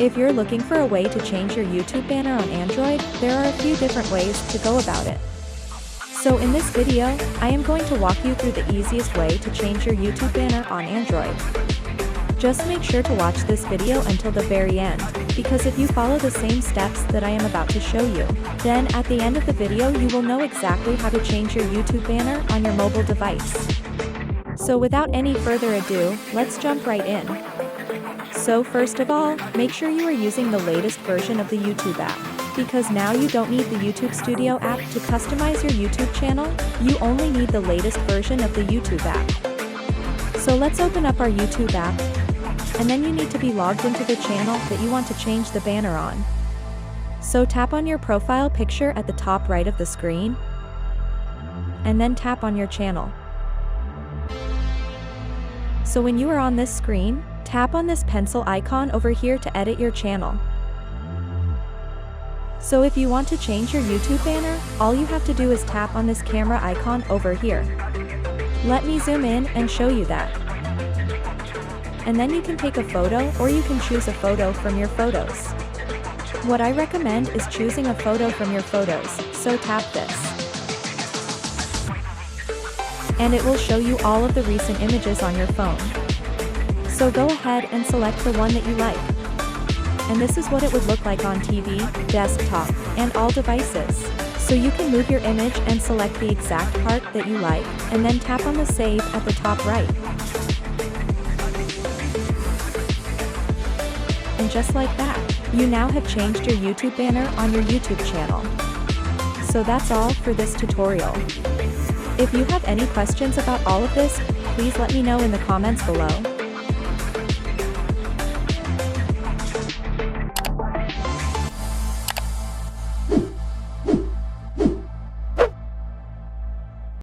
If you're looking for a way to change your YouTube banner on Android, there are a few different ways to go about it. So in this video, I am going to walk you through the easiest way to change your YouTube banner on Android. Just make sure to watch this video until the very end, because if you follow the same steps that I am about to show you, then at the end of the video you will know exactly how to change your YouTube banner on your mobile device. So without any further ado, let's jump right in. So first of all, make sure you are using the latest version of the YouTube app, because now you don't need the YouTube Studio app to customize your YouTube channel, you only need the latest version of the YouTube app. So let's open up our YouTube app, and then you need to be logged into the channel that you want to change the banner on. So tap on your profile picture at the top right of the screen, and then tap on your channel. So when you are on this screen, tap on this pencil icon over here to edit your channel. So if you want to change your YouTube banner, all you have to do is tap on this camera icon over here. Let me zoom in and show you that. And then you can take a photo, or you can choose a photo from your photos. What I recommend is choosing a photo from your photos, so tap this. And it will show you all of the recent images on your phone. So go ahead and select the one that you like. And this is what it would look like on TV, desktop, and all devices. So you can move your image and select the exact part that you like, and then tap on the save at the top right. And just like that, you now have changed your YouTube banner on your YouTube channel. So that's all for this tutorial. If you have any questions about all of this, please let me know in the comments below.